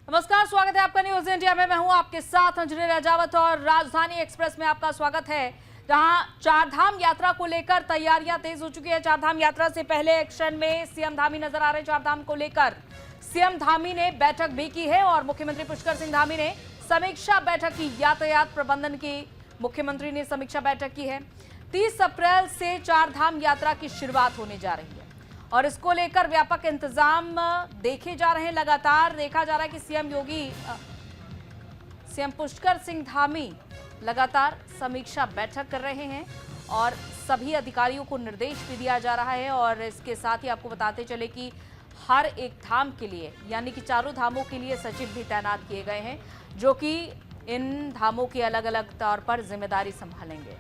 नमस्कार, स्वागत है आपका न्यूज इंडिया में। मैं हूं आपके साथ अंजलि राजावत और राजधानी एक्सप्रेस में आपका स्वागत है, जहां चारधाम यात्रा को लेकर तैयारियां तेज हो चुकी है। चारधाम यात्रा से पहले एक्शन में सीएम धामी नजर आ रहे हैं। चारधाम को लेकर सीएम धामी ने बैठक भी की है और मुख्यमंत्री पुष्कर सिंह धामी ने समीक्षा बैठक की। यातायात प्रबंधन की मुख्यमंत्री ने समीक्षा बैठक की है। 30 अप्रैल से चारधाम यात्रा की शुरुआत होने जा रही है और इसको लेकर व्यापक इंतजाम देखे जा रहे हैं। लगातार देखा जा रहा है कि सीएम पुष्कर सिंह धामी लगातार समीक्षा बैठक कर रहे हैं और सभी अधिकारियों को निर्देश भी दिया जा रहा है। और इसके साथ ही आपको बताते चले कि हर एक धाम के लिए यानी कि चारों धामों के लिए सचिव भी तैनात किए गए हैं, जो कि इन धामों की अलग अलग तौर पर जिम्मेदारी संभालेंगे।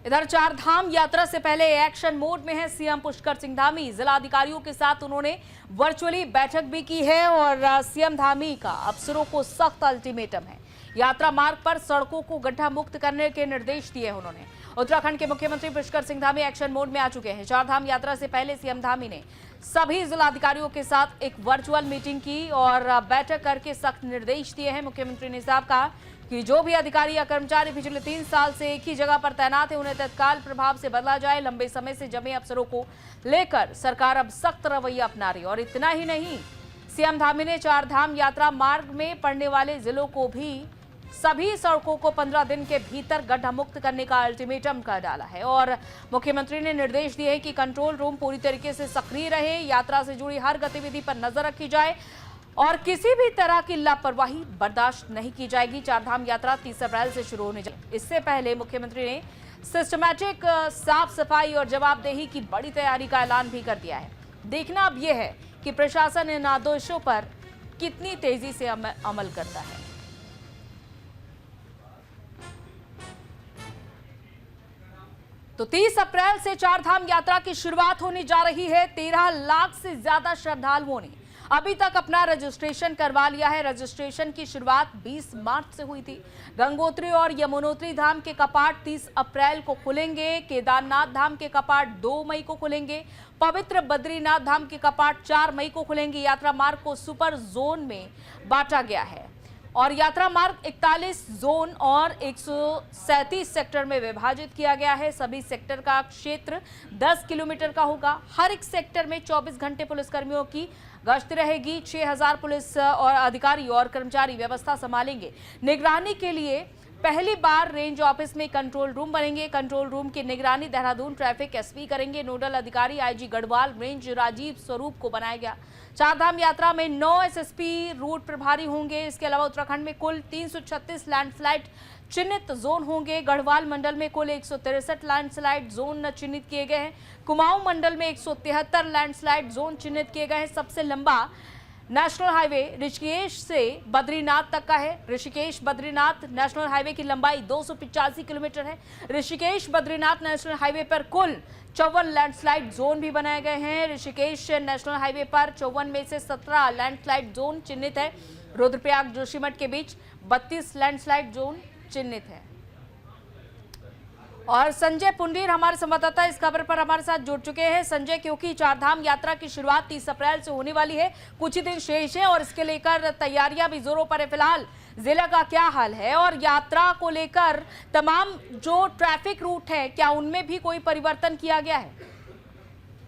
इधर चारधाम यात्रा से पहले एक्शन मोड में है सीएम पुष्कर सिंह धामी। जिला अधिकारियों के साथ उन्होंने वर्चुअली बैठक भी की है और सीएम धामी का अफसरों को सख्त अल्टीमेटम है। यात्रा मार्ग पर सड़कों को गड्ढा मुक्त करने के निर्देश दिए उन्होंने। उत्तराखंड के मुख्यमंत्री पुष्कर सिंह धामी एक्शन मोड में आ चुके हैं। चारधाम यात्रा से पहले सीएम धामी ने सभी जिलाधिकारियों के साथ एक वर्चुअल मीटिंग की और बैठक करके सख्त निर्देश दिए हैं। मुख्यमंत्री ने साफ कहा कि जो भी अधिकारी या कर्मचारी पिछले 3 साल से एक ही जगह पर तैनात है, उन्हें तत्काल प्रभाव से बदला जाए। लंबे समय से जमे अफसरों को लेकर सरकार अब सख्त रवैया अपना रही है। और इतना ही नहीं, सीएम धामी ने चारधाम यात्रा मार्ग में पड़ने वाले जिलों को भी सभी सड़कों को 15 दिन के भीतर गड्ढा मुक्त करने का अल्टीमेटम कर डाला है। और मुख्यमंत्री ने निर्देश दिए हैं कि कंट्रोल रूम पूरी तरीके से सक्रिय रहे, यात्रा से जुड़ी हर गतिविधि पर नजर रखी जाए और किसी भी तरह की लापरवाही बर्दाश्त नहीं की जाएगी। चारधाम यात्रा 30 अप्रैल से शुरू होने जाएगी। इससे पहले मुख्यमंत्री ने सिस्टमैटिक साफ सफाई और जवाबदेही की बड़ी तैयारी का ऐलान भी कर दिया है। देखना अब यह है कि प्रशासन इन आदेशों पर कितनी तेजी से अमल करता है। तो 30 अप्रैल से चारधाम यात्रा की शुरुआत होने जा रही है। 13 लाख से ज्यादा श्रद्धालुओं ने अभी तक अपना रजिस्ट्रेशन करवा लिया है। रजिस्ट्रेशन की शुरुआत 20 मार्च से हुई थी। गंगोत्री और यमुनोत्री धाम के कपाट 30 अप्रैल को खुलेंगे। केदारनाथ धाम के कपाट 2 मई को खुलेंगे। पवित्र बद्रीनाथ धाम के कपाट 4 मई को खुलेंगे। यात्रा मार्ग को सुपर जोन में बांटा गया है और यात्रा मार्ग 41 जोन और 137 सेक्टर में विभाजित किया गया है। सभी सेक्टर का क्षेत्र 10 किलोमीटर का होगा। हर एक सेक्टर में 24 घंटे पुलिसकर्मियों की गश्त रहेगी। 6000 पुलिस और अधिकारी और कर्मचारी व्यवस्था संभालेंगे। निगरानी के लिए पहली बार रेंज ऑफिस में कंट्रोल रूम बनेंगे। कंट्रोल रूम की निगरानी देहरादून ट्रैफिक एसपी करेंगे। नोडल अधिकारी आईजी गढ़वाल रेंज राजीव स्वरूप को बनाया गया। चारधाम यात्रा में 9 एसएसपी रूट प्रभारी होंगे। इसके अलावा उत्तराखंड में कुल 336 लैंडस्लाइड चिन्हित जोन होंगे। गढ़वाल मंडल में कुल 163 लैंडस्लाइड जोन चिन्हित किए गए हैं। कुमाऊं मंडल में 173 लैंडस्लाइड जोन चिन्हित किए गए हैं। सबसे लंबा नेशनल हाईवे ऋषिकेश से बद्रीनाथ तक का है। ऋषिकेश बद्रीनाथ नेशनल हाईवे की लंबाई 285 किलोमीटर है। ऋषिकेश बद्रीनाथ नेशनल हाईवे पर कुल 54 लैंडस्लाइड जोन भी बनाए गए हैं। ऋषिकेश नेशनल हाईवे पर 54 में से 17 लैंडस्लाइड जोन चिन्हित है। रुद्रप्रयाग जोशीमठ के बीच 32 लैंडस्लाइड जोन चिन्हित है। और संजय पुंडीर हमारे संवाददाता इस खबर पर हमारे साथ जुड़ चुके हैं। संजय, क्योंकि चारधाम यात्रा की शुरुआत 30 अप्रैल से होने वाली है, कुछ ही दिन शेष है और इसके लेकर तैयारियां भी जोरों पर है। फिलहाल जिला का क्या हाल है और यात्रा को लेकर तमाम जो ट्रैफिक रूट है, क्या उनमें भी कोई परिवर्तन किया गया है?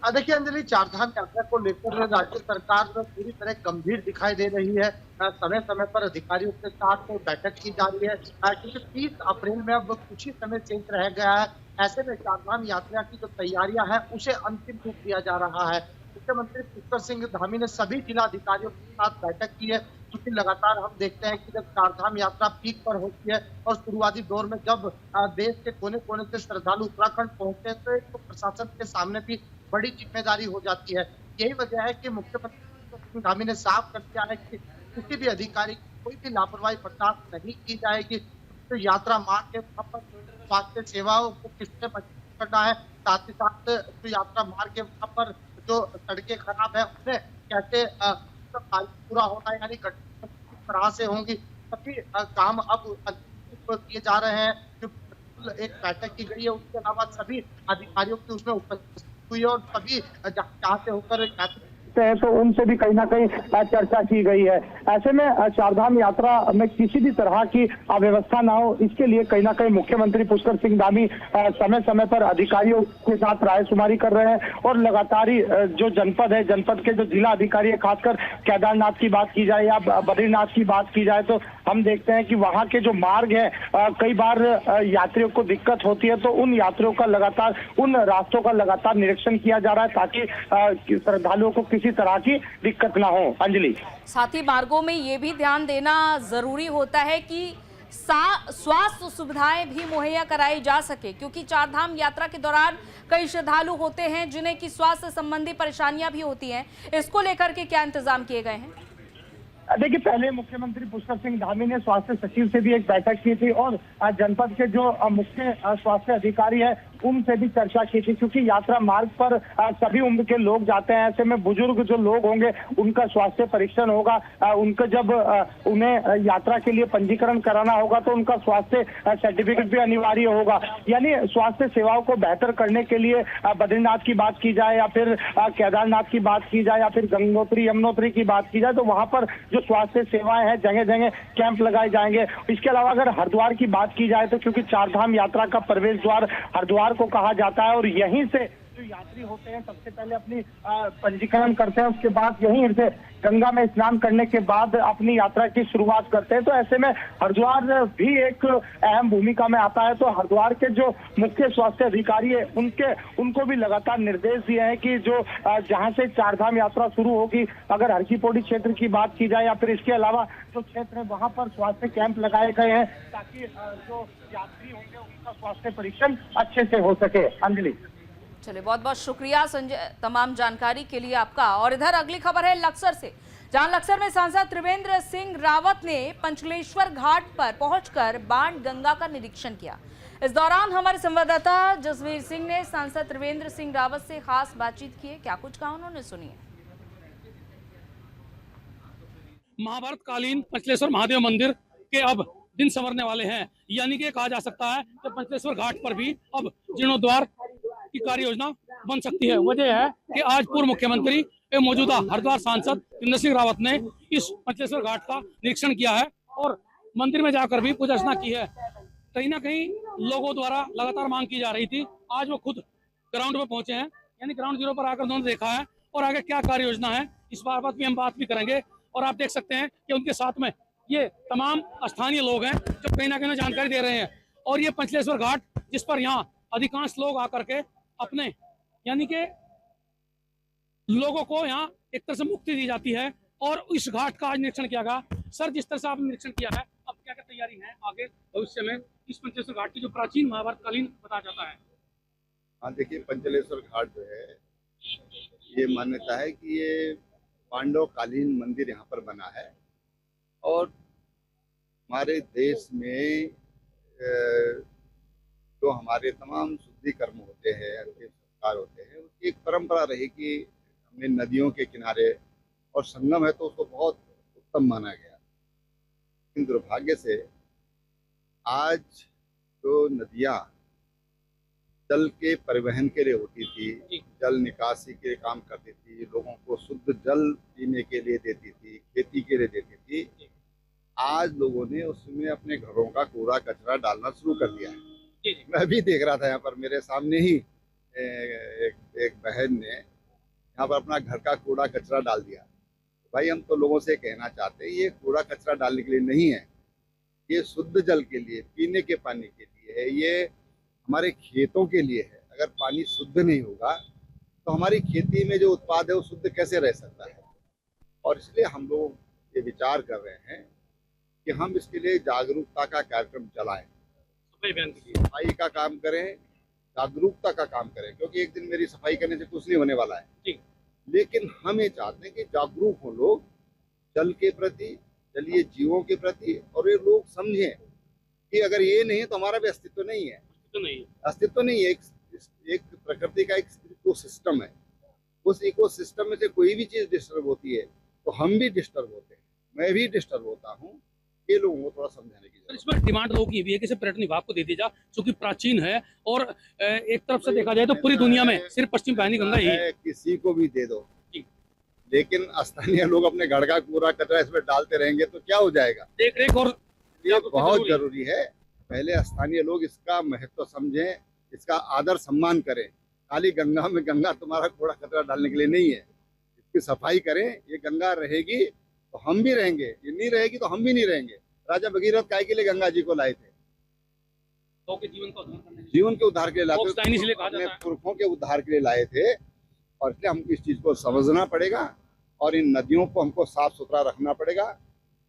देखिए अंजलि, चारधाम यात्रा को लेकर राज्य सरकार पूरी तरह गंभीर दिखाई दे रही है। समय समय पर अधिकारियों के साथ बैठक की जा रही है क्योंकि 30 अप्रैल में अब कुछ ही समय शेष रह गया है। ऐसे में चारधाम यात्रा की जो तैयारियां हैं उसे अंतिम रूप दिया जा रहा है। मुख्यमंत्री पुष्कर सिंह धामी ने सभी जिला अधिकारियों के साथ बैठक की है क्योंकि लगातार हम देखते हैं कि जब चारधाम यात्रा पीक पर होती है और शुरुआती दौर में जब देश के कोने कोने से श्रद्धालु उत्तराखंड पहुंचते हैं तो प्रशासन के सामने भी बड़ी जिम्मेदारी हो जाती है। यही वजह है कि मुख्यमंत्री धामी ने साफ कर दिया है कि किसी भी अधिकारी की कोई भी लापरवाही बर्दाश्त नहीं की जाएगी। तो यात्रा मार्ग के स्वास्थ्य सेवाओं को किससे करना है, साथ ही साथ जो यात्रा मार्ग के पर जो सड़कें खराब है उन्हें कैसे पूरा होना, यानी किस तरह से होंगी, सभी काम अब किए जा रहे हैं। जो एक बैठक की गई है उसके अलावा सभी अधिकारियों की उसमें उपस्थित हुई और सभी जहाँ से होकर सकते हैं, तो उनसे भी कहीं ना कहीं चर्चा की गई है। ऐसे में चारधाम यात्रा में किसी भी तरह की अव्यवस्था ना हो, इसके लिए कहीं ना कहीं मुख्यमंत्री पुष्कर सिंह धामी समय समय पर अधिकारियों के साथ रायशुमारी कर रहे हैं और लगातार ही जो जनपद है, जनपद के जो जिला अधिकारी है, खासकर केदारनाथ की बात की जाए या बद्रीनाथ की बात की जाए, तो हम देखते हैं कि वहां के जो मार्ग है, कई बार यात्रियों को दिक्कत होती है, तो उन यात्रियों का लगातार, उन रास्तों का लगातार निरीक्षण किया जा रहा है ताकि श्रद्धालुओं को किसी तरह की दिक्कत ना हो। अंजलि, साथ ही मार्गों में ये भी ध्यान देना जरूरी होता है कि स्वास्थ्य सुविधाएं भी मुहैया कराई जा सके, क्योंकि चारधाम यात्रा के दौरान कई श्रद्धालु होते हैं जिन्हें की स्वास्थ्य संबंधी परेशानियां भी होती हैं। इसको लेकर के क्या इंतजाम किए गए हैं? देखिए, पहले मुख्यमंत्री पुष्कर सिंह धामी ने स्वास्थ्य सचिव से भी एक बैठक की थी और जनपद के जो मुख्य स्वास्थ्य अधिकारी है उनसे भी चर्चा की थी, क्योंकि यात्रा मार्ग पर सभी उम्र के लोग जाते हैं। ऐसे में बुजुर्ग जो लोग होंगे उनका स्वास्थ्य परीक्षण होगा, उनका जब उन्हें यात्रा के लिए पंजीकरण कराना होगा तो उनका स्वास्थ्य सर्टिफिकेट भी अनिवार्य होगा। यानी स्वास्थ्य सेवाओं को बेहतर करने के लिए बद्रीनाथ की बात की जाए या फिर केदारनाथ की बात की जाए या फिर गंगोत्री यमुनोत्री की बात की जाए, तो वहां पर जो स्वास्थ्य सेवाएं हैं जगह जगह कैंप लगाए जाएंगे। इसके अलावा अगर हरिद्वार की बात की जाए तो क्योंकि चारधाम यात्रा का प्रवेश द्वार हरिद्वार को कहा जाता है और यहीं से जो यात्री होते हैं सबसे पहले अपनी पंजीकरण करते हैं, उसके बाद यहीं से गंगा में स्नान करने के बाद अपनी यात्रा की शुरुआत करते हैं। तो ऐसे में हरिद्वार भी एक अहम भूमिका में आता है। तो हरिद्वार के जो मुख्य स्वास्थ्य अधिकारी है उनको भी लगातार निर्देश दिए हैं कि जो जहां से चारधाम यात्रा शुरू होगी, अगर हर की पौड़ी क्षेत्र की बात की जाए या फिर इसके अलावा जो क्षेत्र है वहां पर स्वास्थ्य कैंप लगाए गए हैं ताकि जो यात्री होंगे उनका स्वास्थ्य परीक्षण अच्छे से हो सके। अंजलि, चलिए, बहुत बहुत शुक्रिया संजय तमाम जानकारी के लिए आपका। और इधर अगली खबर है लक्सर से, जहां लक्सर में सांसद त्रिवेंद्र सिंह रावत ने पंचलेश्वर घाट पर पहुंचकर बाण गंगा का निरीक्षण किया। इस दौरान हमारे संवाददाता जसवीर सिंह ने सांसद त्रिवेंद्र सिंह रावत से खास बातचीत की। क्या कुछ कहा उन्होंने, सुनिए। महाभारत कालीन पंचलेश्वर महादेव मंदिर के अब दिन संवरने वाले हैं, यानी कि कहा जा सकता है कि पंचलेश्वर घाट पर भी अब जीर्णोद्वार की कार्य योजना बन सकती है। वजह है कि आज पूर्व मुख्यमंत्री एवं मौजूदा हरिद्वार सांसद त्रिवेंद्र सिंह रावत ने इस पंचलेश्वर घाट का निरीक्षण किया है और मंदिर में जाकर भी पूजा अर्चना की है। कहीं ना कहीं लोगों द्वारा लगातार मांग की जा रही थी, आज वो खुद ग्राउंड पर पहुंचे हैं, यानी ग्राउंड जीरो पर आकर उन्होंने देखा है और आगे क्या कार्य योजना है इस बात भी हम बात भी करेंगे। और आप देख सकते हैं कि उनके साथ में ये तमाम स्थानीय लोग हैं जो कहीं ना कहीं जानकारी दे रहे हैं। और ये पंचलेश्वर घाट जिस पर यहाँ अधिकांश लोग आकर के अपने यानी कि लोगों को यहाँ एक तरह से मुक्ति दी जाती है और इस घाट का आज निरीक्षण किया गया। सर, जिस तरह से आपने निरीक्षण किया है, अब क्या क्या तैयारी है आगे भविष्य में इस पंचलेश्वर घाट की जो प्राचीन महाभारत कालीन बताया जाता है? हाँ, देखिए, पंचलेश्वर घाट जो है ये मान्यता है कि ये पांडव कालीन मंदिर यहाँ पर बना है और हमारे देश में जो हमारे तमाम शुद्धि कर्म होते हैं, अंतिम संस्कार होते हैं, उसकी एक परंपरा रही कि हमने नदियों के किनारे और संगम है तो उसको बहुत उत्तम माना गया। लेकिन दुर्भाग्य से आज जो नदियाँ जल के परिवहन के लिए होती थी, जल निकासी के काम करती थी, लोगों को शुद्ध जल पीने के लिए देती थी, खेती के लिए देती थी, आज लोगों ने उसमें अपने घरों का कूड़ा कचरा डालना शुरू कर दिया है। मैं भी देख रहा था, यहाँ पर मेरे सामने ही एक बहन ने यहाँ पर अपना घर का कूड़ा कचरा डाल दिया। भाई, हम तो लोगों से कहना चाहते हैं, ये कूड़ा कचरा डालने के लिए नहीं है, ये शुद्ध जल के लिए, पीने के पानी के लिए है, ये हमारे खेतों के लिए है। अगर पानी शुद्ध नहीं होगा तो हमारी खेती में जो उत्पाद है वो शुद्ध कैसे रह सकता है? और इसलिए हम लोग ये विचार कर रहे हैं कि हम इसके लिए जागरूकता का कार्यक्रम चलाएं, सफाई का काम करें, जागरूकता का काम करें, क्योंकि एक दिन मेरी सफाई करने से कुछ नहीं होने वाला है। लेकिन हम ये चाहते हैं कि जागरूक हो लोग जल के प्रति, जलीय जीवों के प्रति, और ये लोग समझें कि अगर ये नहीं है तो हमारा भी अस्तित्व नहीं है। अस्तित्व नहीं है। एक प्रकृति का एक इकोसिस्टम है, उस इकोसिस्टम में से कोई भी चीज डिस्टर्ब होती है तो हम भी डिस्टर्ब होते हैं, मैं भी डिस्टर्ब होता हूँ। ये लोगों को थोड़ा समझाने की जरूरत है। इसमें डिमांड लोगों की भी है कि इसे पर्यटन विभाग को दे दी जा, क्योंकि प्राचीन है और एक तरफ से देखा जाए तो पूरी दुनिया में सिर्फ पश्चिम वाहिनी गंगा ही है। किसी को भी दे दो, लेकिन स्थानीय लोग अपने घर का कूड़ा कचरा इसमें डालते रहेंगे तो क्या हो जाएगा। देख रेख और ये बहुत जरूरी है। पहले स्थानीय लोग इसका महत्व समझें, इसका आदर सम्मान करें। खाली गंगा में गंगा तुम्हारा कूड़ा कचरा डालने के लिए नहीं है, इसकी सफाई करें। ये गंगा रहेगी तो हम भी रहेंगे, ये नहीं रहेगी तो हम भी नहीं रहेंगे। राजा भगीरथ काय के लिए गंगा जी को लाए थे? लोगों के जीवन को उद्धार करने जीवन के उद्धार के लिए लाए ऑक्साइन इसलिए कहा थे, जाता अपने है। पुरखों के उद्धार के लिए लाए थे। और इसलिए हमको इस चीज को समझना पड़ेगा और इन नदियों को हमको साफ सुथरा रखना पड़ेगा।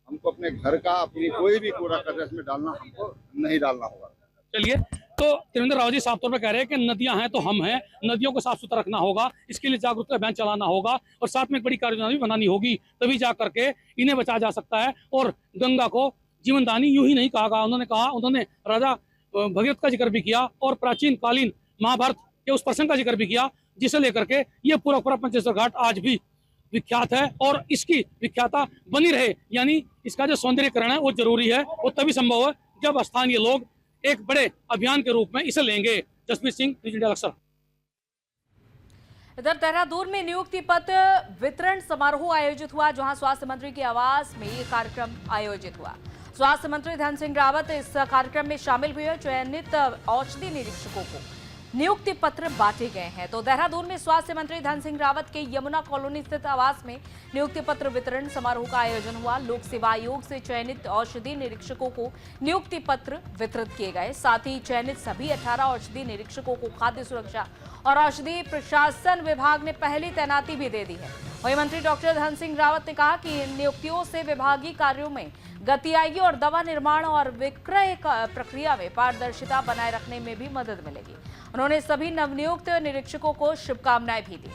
हमको अपने घर का, अपनी कोई भी कूड़ा कचरा इसमें डालना हमको नहीं डालना होगा। चलिए, तो त्रिवेंद्र रावत जी साफ तौर पर कह रहे हैं कि नदियां हैं तो हम हैं, नदियों को साफ सुथरा रखना होगा, इसके लिए जागरूकता अभियान चलाना होगा और साथ में एक बड़ी कार्ययोजना भी बनानी होगी, तभी जा करके इन्हें बचाया जा सकता है। और गंगा को जीवनदानी यूं ही नहीं कहा, उन्होंने राजा भगीरथ का जिक्र भी किया और प्राचीन कालीन महाभारत के उस प्रसंग का जिक्र भी किया, जिसे लेकर के ये पूरा पंचेश्वर घाट आज भी विख्यात है और इसकी विख्याता बनी रहे। यानी इसका जो सौंदर्यीकरण है वो जरूरी है, वो तभी संभव है जब स्थानीय लोग एक बड़े अभियान के रूप में इसे लेंगे। Jaspreet Singh, news India Laksar. इधर देहरादून में नियुक्ति पत्र वितरण समारोह आयोजित हुआ, जहां स्वास्थ्य मंत्री के आवास में ये कार्यक्रम आयोजित हुआ। स्वास्थ्य मंत्री धन सिंह रावत इस कार्यक्रम में शामिल हुए। चयनित औषधि निरीक्षकों को नियुक्ति पत्र बांटे गए हैं। तो देहरादून में स्वास्थ्य मंत्री धन सिंह रावत के यमुना कॉलोनी स्थित आवास में नियुक्ति पत्र वितरण समारोह का आयोजन हुआ। लोक सेवा आयोग से चयनित औषधि निरीक्षकों को नियुक्ति पत्र वितरित किए गए। साथ ही चयनित सभी 18 औषधि निरीक्षकों को खाद्य सुरक्षा और औषधि प्रशासन विभाग ने पहली तैनाती भी दे दी है। वहीं मंत्री डॉक्टर धन सिंह रावत ने कहा कि इन नियुक्तियों से विभागीय कार्यों में गति आएगी और दवा निर्माण और विक्रय प्रक्रिया में पारदर्शिता बनाए रखने में भी मदद मिलेगी। उन्होंने सभी नवनियुक्त निरीक्षकों को शुभकामनाएं भी दी।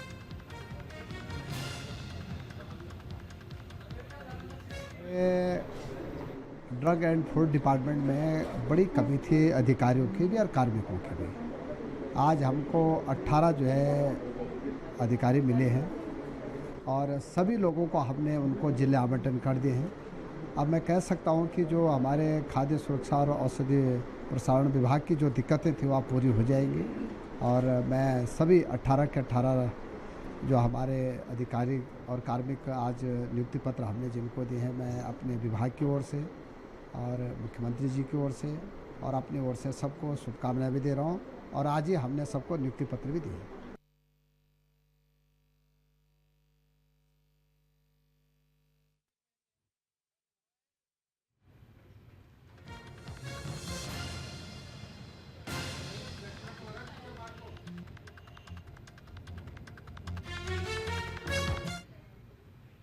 ड्रग एंड फूड डिपार्टमेंट में बड़ी कमी थी अधिकारियों की भी और कार्मिकों की भी। आज हमको 18 जो है अधिकारी मिले हैं और सभी लोगों को हमने उनको जिले आवंटन कर दिए हैं। अब मैं कह सकता हूं कि जो हमारे खाद्य सुरक्षा और औषधि प्रसारण विभाग की जो दिक्कतें थी वह पूरी हो जाएंगी और मैं सभी 18 के 18 जो हमारे अधिकारी और कार्मिक आज नियुक्ति पत्र हमने जिनको दिए हैं, मैं अपने विभाग की ओर से और मुख्यमंत्री जी की ओर से और अपनी ओर से सबको शुभकामनाएं भी दे रहा हूं और आज ही हमने सबको नियुक्ति पत्र भी दिए।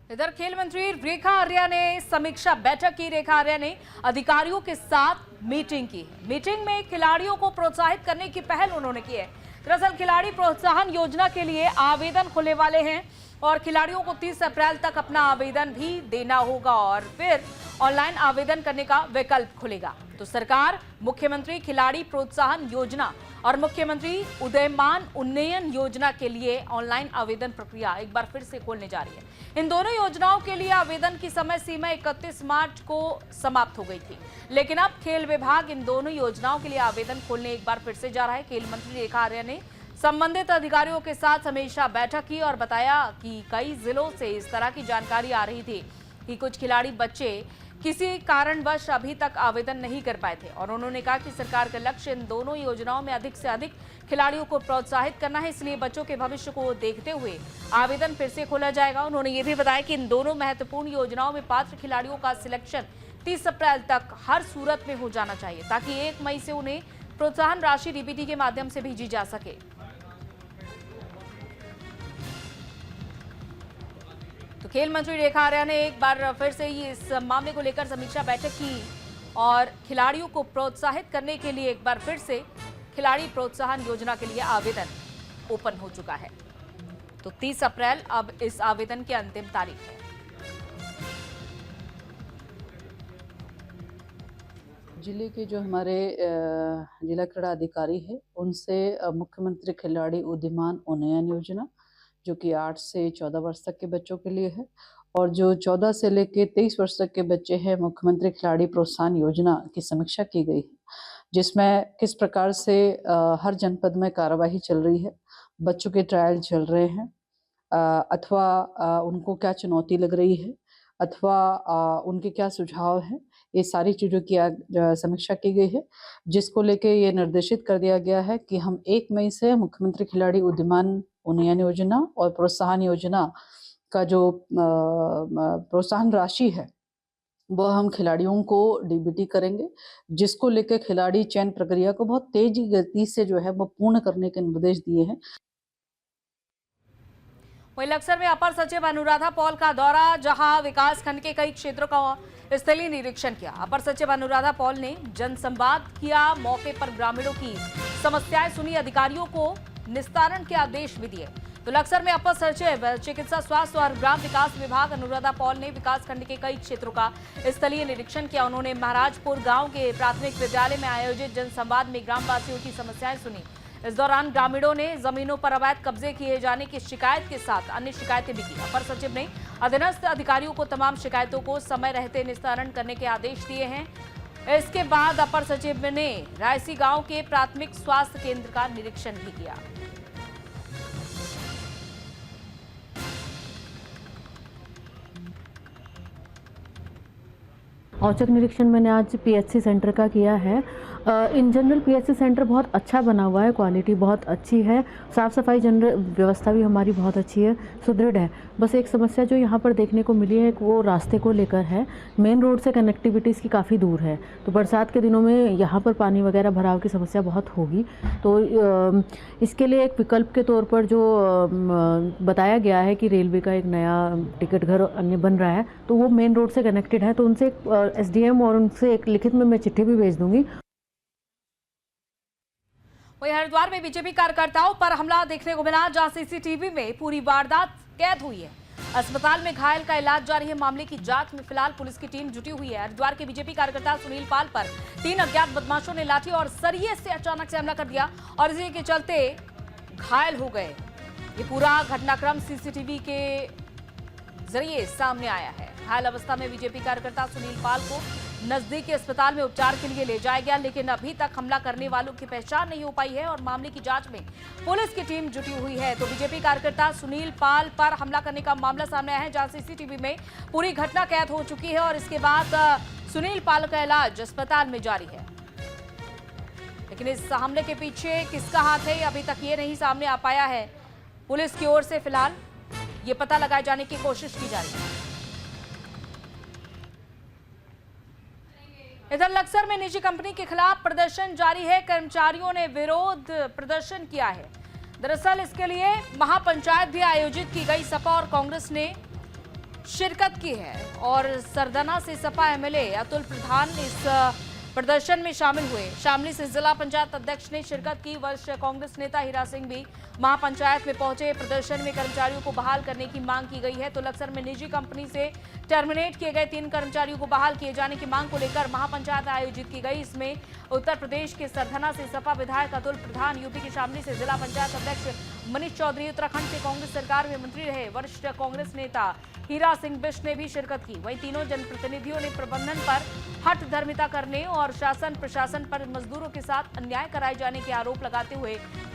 इधर खेल मंत्री रेखा आर्या ने समीक्षा बैठक की। रेखा आर्या ने अधिकारियों के साथ मीटिंग की है। मीटिंग में खिलाड़ियों को प्रोत्साहित करने की पहल उन्होंने की है। दरअसल खिलाड़ी प्रोत्साहन योजना के लिए आवेदन खुलने वाले हैं और खिलाड़ियों को 30 अप्रैल तक अपना आवेदन भी देना होगा और फिर ऑनलाइन आवेदन करने का विकल्प खुलेगा। तो सरकार मुख्यमंत्री खिलाड़ी प्रोत्साहन योजना और मुख्यमंत्री उदयमान उन्नयन योजना के लिए ऑनलाइन आवेदन प्रक्रिया एक बार फिर से खोलने जा रही है। इन दोनों योजनाओं के लिए आवेदन की समय सीमा 31 मार्च को समाप्त हो गई थी, लेकिन अब खेल विभाग इन दोनों योजनाओं के लिए आवेदन खोलने एक बार फिर से जा रहा है। खेल मंत्री रेखा आर्या ने संबंधित अधिकारियों के साथ समीक्षा बैठक की और बताया कि कई जिलों से इस तरह की जानकारी आ रही थी कि कुछ खिलाड़ी बच्चे किसी कारणवश अभी तक आवेदन नहीं कर पाए थे और उन्होंने कहा कि सरकार का लक्ष्य इन दोनों योजनाओं में अधिक से अधिक खिलाड़ियों को प्रोत्साहित करना है, इसलिए बच्चों के भविष्य को देखते हुए आवेदन फिर से खोला जाएगा। उन्होंने ये भी बताया कि इन दोनों महत्वपूर्ण योजनाओं में पात्र खिलाड़ियों का सिलेक्शन 30 अप्रैल तक हर सूरत में हो जाना चाहिए ताकि 1 मई से उन्हें प्रोत्साहन राशि डीबीटी के माध्यम से भेजी जा सके। तो खेल मंत्री रेखा आर्या ने एक बार फिर से इस मामले को लेकर समीक्षा बैठक की और खिलाड़ियों को प्रोत्साहित करने के लिए एक बार फिर से खिलाड़ी प्रोत्साहन योजना के लिए आवेदन ओपन हो चुका है। तो 30 अप्रैल अब इस आवेदन की अंतिम तारीख है। जिले के जो हमारे जिला क्रीड़ा अधिकारी है उनसे मुख्यमंत्री खिलाड़ी उदीयमान उन्नयन योजना जो कि 8 से 14 वर्ष तक के बच्चों के लिए है और जो 14 से लेकर 23 वर्ष तक के बच्चे हैं मुख्यमंत्री खिलाड़ी प्रोत्साहन योजना की समीक्षा की गई है, जिसमें किस प्रकार से हर जनपद में कार्यवाही चल रही है, बच्चों के ट्रायल चल रहे हैं, अथवा उनको क्या चुनौती लग रही है अथवा उनके क्या सुझाव हैं, ये सारी चीज़ों की समीक्षा की गई है, जिसको लेके ये निर्देशित कर दिया गया है कि हम 1 मई से मुख्यमंत्री खिलाड़ी उद्यमान उन्नयन योजना और प्रोत्साहन योजना का जो प्रोत्साहन राशि है वो हम खिलाड़ियों को डीबीटी करेंगे, जिसको लेके खिलाड़ी चयन प्रक्रिया को बहुत तेजी गति से जो है वो पूर्ण करने के निर्देश दिए हैं। वहीं लक्सर में अपर सचिव अनुराधा पॉल का दौरा, जहां विकास खंड के कई क्षेत्रों का स्थलीय निरीक्षण किया। अपर सचिव अनुराधा पॉल ने जनसंवाद किया, मौके पर ग्रामीणों की समस्याएं सुनी, अधिकारियों को निस्तारण के आदेश भी दिए। तो लक्सर में अपर सचिव चिकित्सा स्वास्थ्य और ग्राम विकास विभाग अनुराधा पॉल ने विकास खंड के कई क्षेत्रों का स्थलीय निरीक्षण किया। उन्होंने महाराजपुर गांव के प्राथमिक विद्यालय में आयोजित जनसंवाद में ग्रामवासियों की समस्याएं सुनी। इस दौरान ग्रामीणों ने जमीनों पर अवैध कब्जे किए जाने की शिकायत के साथ अन्य शिकायतें भी की। अपर सचिव ने अधीनस्थ अधिकारियों को तमाम शिकायतों को समय रहते निस्तारण करने के आदेश दिए हैं। इसके बाद अपर सचिव ने रायसी गांव के प्राथमिक स्वास्थ्य केंद्र का निरीक्षण भी किया। औचक निरीक्षण मैंने आज पीएचसी सेंटर का किया है। इन जनरल पीएचसी सेंटर बहुत अच्छा बना हुआ है, क्वालिटी बहुत अच्छी है, साफ़ सफाई जनरल व्यवस्था भी हमारी बहुत अच्छी है, सुदृढ़ है। बस एक समस्या जो यहाँ पर देखने को मिली है वो रास्ते को लेकर है। मेन रोड से कनेक्टिविटी इसकी काफ़ी दूर है, तो बरसात के दिनों में यहाँ पर पानी वगैरह भराव की समस्या बहुत होगी। तो इसके लिए एक विकल्प के तौर पर जो बताया गया है कि रेलवे का एक नया टिकट घर अन्य बन रहा है, तो वो मेन रोड से कनेक्टेड है, तो उनसे एसडीएम और उनसे एक लिखित में मैं चिट्ठी भी भेज दूंगी। वहीं हरिद्वार में बीजेपी कार्यकर्ताओं पर हमला देखने को मिला, जहां सीसीटीवी में पूरी वारदात कैद हुई है। अस्पताल में घायल का इलाज जारी है। मामले की जांच में फिलहाल पुलिस की टीम जुटी हुई है। हरिद्वार के बीजेपी कार्यकर्ता सुनील पाल पर 3 अज्ञात बदमाशों ने लाठी और सरिये से अचानक से हमला कर दिया और इसी के चलते घायल हो गए। ये पूरा घटनाक्रम सीसीटीवी के जरिए सामने आया है। घायल अवस्था में बीजेपी कार्यकर्ता सुनील पाल को नजदीकी अस्पताल में उपचार के लिए ले जाया गया, लेकिन अभी तक हमला करने वालों की पहचान नहीं हो पाई है और मामले की जांच में पुलिस की टीम जुटी हुई है। तो बीजेपी कार्यकर्ता सुनील पाल पर हमला करने का मामला सामने आया है, जहां सीसीटीवी में पूरी घटना कैद हो चुकी है और इसके बाद सुनील पाल का इलाज अस्पताल में जारी है। लेकिन इस हमले के पीछे किसका हाथ है, अभी तक ये नहीं सामने आ पाया है। पुलिस की ओर से फिलहाल ये पता लगाए जाने की कोशिश की जा रही है। इधर लक्सर में निजी कंपनी के खिलाफ प्रदर्शन जारी है। कर्मचारियों ने विरोध प्रदर्शन किया है। दरअसल इसके लिए महापंचायत भी आयोजित की गई। सपा और कांग्रेस ने शिरकत की है और सरदना से सपा एमएलए अतुल प्रधान इस प्रदर्शन में शामिल हुए। शामली से जिला पंचायत अध्यक्ष ने शिरकत की। वरिष्ठ कांग्रेस नेता हीरा सिंह भी महापंचायत में पहुंचे। प्रदर्शन में कर्मचारियों को बहाल करने की मांग की गई है। तो लक्सर में निजी कंपनी से टर्मिनेट किए गए 3 कर्मचारियों को बहाल किए जाने की मांग को लेकर महापंचायत आयोजित की गई। इसमें उत्तर प्रदेश के सरधना से सपा विधायक अतुल प्रधान, यूपी के शामली से जिला पंचायत अध्यक्ष मनीष चौधरी, उत्तराखंड से कांग्रेस सरकार में मंत्री रहे वरिष्ठ कांग्रेस नेता हीरा सिंह बिष्ट ने भी शिरकत की। वहीं तीनों जनप्रतिनिधियों ने प्रबंधन पर हठ धर्मिता करने और शासन प्रशासन पर मजदूरों के साथ अन्याय कराए जाने के आरोप लगाते हुए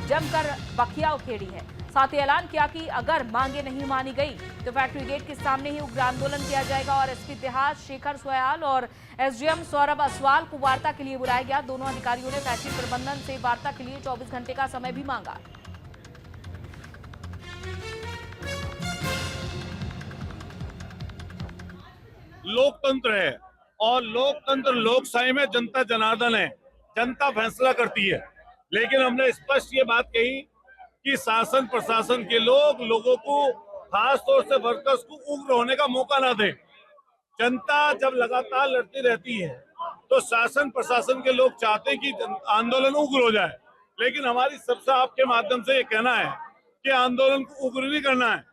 जमकर बखिया उखेड़ी है। साथ ही ऐलान किया कि अगर मांगे नहीं मानी गई तो फैक्ट्री गेट के सामने ही उग्र आंदोलन किया जाएगा। और एसपी इतिहास शेखर सोयाल और एसडीएम सौरभ असवाल को वार्ता के लिए बुलाया गया। दोनों अधिकारियों ने फैक्ट्री प्रबंधन से वार्ता के लिए 24 घंटे का समय भी मांगा। लोकतंत्र है और लोकतंत्र लोकशाही में जनता जनार्दन है, जनता फैसला करती है। लेकिन हमने स्पष्ट ये बात कही कि शासन प्रशासन के लोग लोगों को, खास तौर से वर्कर्स को उग्र होने का मौका ना दें। जनता जब लगातार लड़ती रहती है तो शासन प्रशासन के लोग चाहते हैं कि आंदोलन उग्र हो जाए, लेकिन हमारी सबसे आपके माध्यम से ये कहना है कि आंदोलन को उग्र नहीं करना है।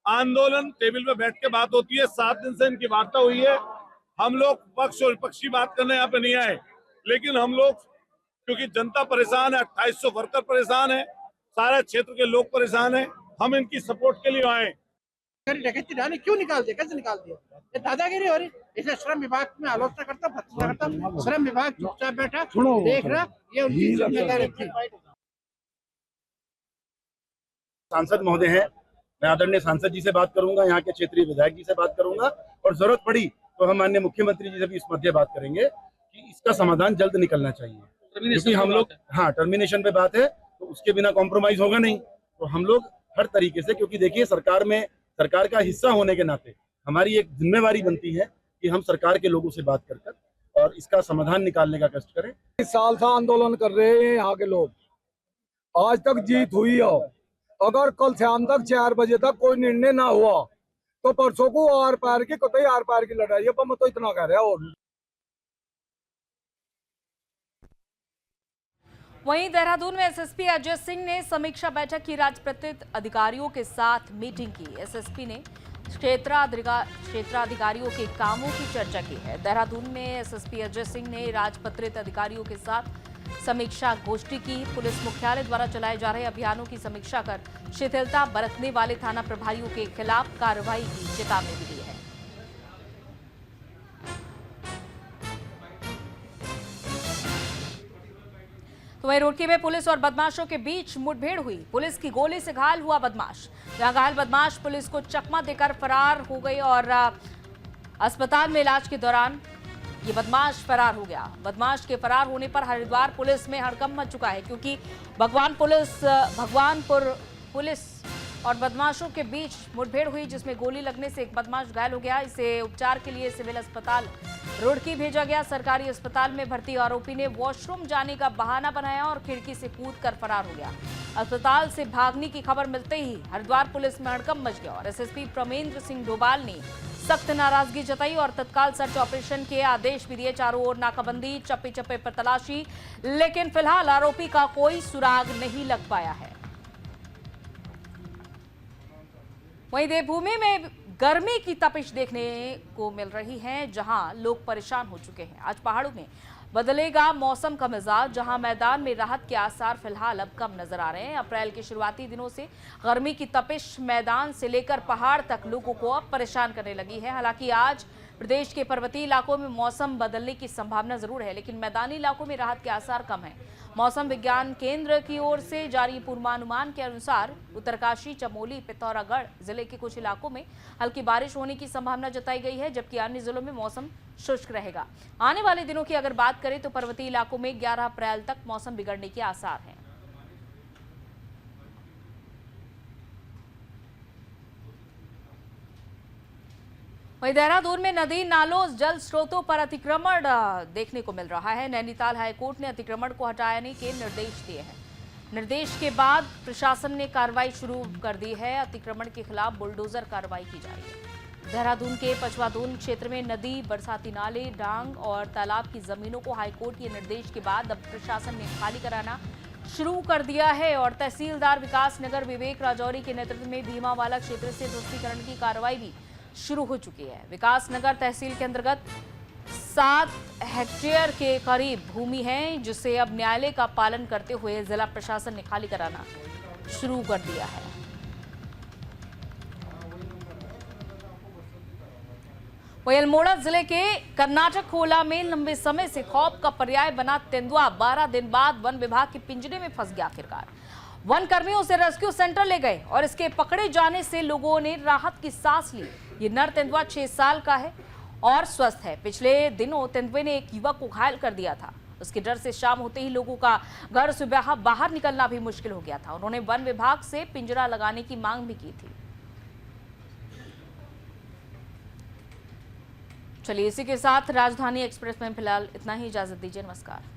आंदोलन टेबल पे बैठ के बात होती है। 7 दिन से इनकी वार्ता हुई है। हम लोग पक्ष और विपक्ष की बात करने यहाँ पे नहीं आए, लेकिन हम लोग क्योंकि जनता परेशान है, 2800 वर्कर परेशान है, सारे क्षेत्र के लोग परेशान है, हम इनकी सपोर्ट के लिए आए। क्यों निकाल दिया, कैसे निकाल दिया? ये दादागिरी हो रही। इसे श्रम विभाग में आलोचना करता, भत्ता करता, श्रम विभाग चुपचाप बैठा देख रहा, ये उनकी जिम्मेदारी थी। सांसद महोदय हैं मैं आदरणीय सांसद जी से बात करूंगा, यहाँ के क्षेत्रीय विधायक जी से बात करूंगा, और जरूरत पड़ी तो हम माननीय मुख्यमंत्री जी से भी इस मध्य बात करेंगे कि इसका समाधान जल्द निकलना चाहिए। क्योंकि हम लोग टर्मिनेशन पे बात है, तो उसके बिना कॉम्प्रोमाइज होगा नहीं। तो हम लोग हर तरीके से, क्योंकि देखिए सरकार का हिस्सा होने के नाते हमारी एक जिम्मेवारी बनती है कि हम सरकार के लोगों से बात कर और इसका समाधान निकालने का कष्ट करें। इस साल से आंदोलन कर रहे हैं यहाँ के लोग, आज तक जीत हुई है। अगर कल शाम तक 4 बजे तक कोई निर्णय ना हुआ तो परसों को आर पार की कतई आर पार की लड़ाई है। पर मैं तो इतना कह रहा हूँ। वहीं देहरादून में एसएसपी अजय सिंह ने समीक्षा बैठक की, राजपत्रित अधिकारियों के साथ मीटिंग की। एसएसपी ने क्षेत्राधिकारियों के कामों की चर्चा की है। देहरादून में एसएसपी अजय सिंह ने राजपत्रित अधिकारियों के साथ समीक्षा गोष्ठी की। पुलिस मुख्यालय द्वारा चलाए जा रहे अभियानों की समीक्षा कर शिथिलता बरतने वाले थाना प्रभारियों के खिलाफ कार्रवाई की चेतावनी भी दी है। तो वहीं रुड़की में पुलिस और बदमाशों के बीच मुठभेड़ हुई। पुलिस की गोली से घायल हुआ बदमाश। जहां घायल बदमाश पुलिस को चकमा देकर फरार हो गई और अस्पताल में इलाज के दौरान ये बदमाश फरार हो गया। बदमाश के फरार होने पर हरिद्वार पुलिस में हड़कंप मच चुका है, क्योंकि भगवानपुर पुलिस और बदमाशों के बीच मुठभेड़ हुई, जिसमें गोली लगने से एक बदमाश घायल हो गया। इसे उपचार के लिए सिविल अस्पताल रुड़की भेजा गया। सरकारी अस्पताल में भर्ती आरोपी ने वॉशरूम जाने का बहाना बनाया और खिड़की से कूदकर फरार हो गया। अस्पताल से भागने की खबर मिलते ही हरिद्वार पुलिस में हड़कंप मच गया और एसएसपी प्रमेंद्र सिंह डोभाल ने सख्त नाराजगी जताई और तत्काल सर्च ऑपरेशन के आदेश भी दिए। चारों ओर नाकाबंदी, चप्पे चप्पे पर तलाशी, लेकिन फिलहाल आरोपी का कोई सुराग नहीं लग पाया है। वहीं देवभूमि में गर्मी की तपिश देखने को मिल रही है, जहां लोग परेशान हो चुके हैं। आज पहाड़ों में बदलेगा मौसम का मिजाज, जहां मैदान में राहत के आसार फिलहाल अब कम नजर आ रहे हैं। अप्रैल के शुरुआती दिनों से गर्मी की तपिश मैदान से लेकर पहाड़ तक लोगों को अब परेशान करने लगी है। हालांकि आज प्रदेश के पर्वतीय इलाकों में मौसम बदलने की संभावना जरूर है, लेकिन मैदानी इलाकों में राहत के आसार कम है। मौसम विज्ञान केंद्र की ओर से जारी पूर्वानुमान के अनुसार उत्तरकाशी, चमोली, पिथौरागढ़ जिले के कुछ इलाकों में हल्की बारिश होने की संभावना जताई गई है, जबकि अन्य जिलों में मौसम शुष्क रहेगा। आने वाले दिनों की अगर बात करें तो पर्वतीय इलाकों में 11 अप्रैल तक मौसम बिगड़ने के आसार हैं। वहीं देहरादून में नदी नालों, जल स्रोतों पर अतिक्रमण देखने को मिल रहा है। नैनीताल हाईकोर्ट ने अतिक्रमण को हटाने के निर्देश दिए हैं। निर्देश के बाद प्रशासन ने कार्रवाई शुरू कर दी है। अतिक्रमण के खिलाफ बुलडोजर कार्रवाई की जा रही है। देहरादून के पचवादून क्षेत्र में नदी, बरसाती नाले, डांग और तालाब की जमीनों को हाईकोर्ट के निर्देश के बाद अब प्रशासन ने खाली कराना शुरू कर दिया है और तहसीलदार विकास नगर विवेक राजौरी के नेतृत्व में भीमावाला क्षेत्र से ध्वस्तीकरण की कार्रवाई भी शुरू हो चुकी है। विकास नगर तहसील के अंतर्गत 7 हेक्टेयर के करीब भूमि है, जिसे अब न्यायालय का पालन करते हुए जिला प्रशासन ने खाली कराना शुरू कर दिया है। वहीं अल्मोड़ा जिले के कर्नाटक खोला में लंबे समय से खौफ का पर्याय बना तेंदुआ 12 दिन बाद वन विभाग के पिंजरे में फंस गया। आखिरकार वन कर्मियों से रेस्क्यू सेंटर ले गए और इसके पकड़े जाने से लोगों ने राहत की सांस ली। ये नर तेंदुआ 6 साल का है और स्वस्थ है। पिछले दिनों तेंदुए ने एक युवक को घायल कर दिया था। उसके डर से शाम होते ही लोगों का घर से बाहर निकलना भी मुश्किल हो गया था। उन्होंने वन विभाग से पिंजरा लगाने की मांग भी की थी। चलिए, इसी के साथ राजधानी एक्सप्रेस में फिलहाल इतना ही। इजाजत दीजिए, नमस्कार।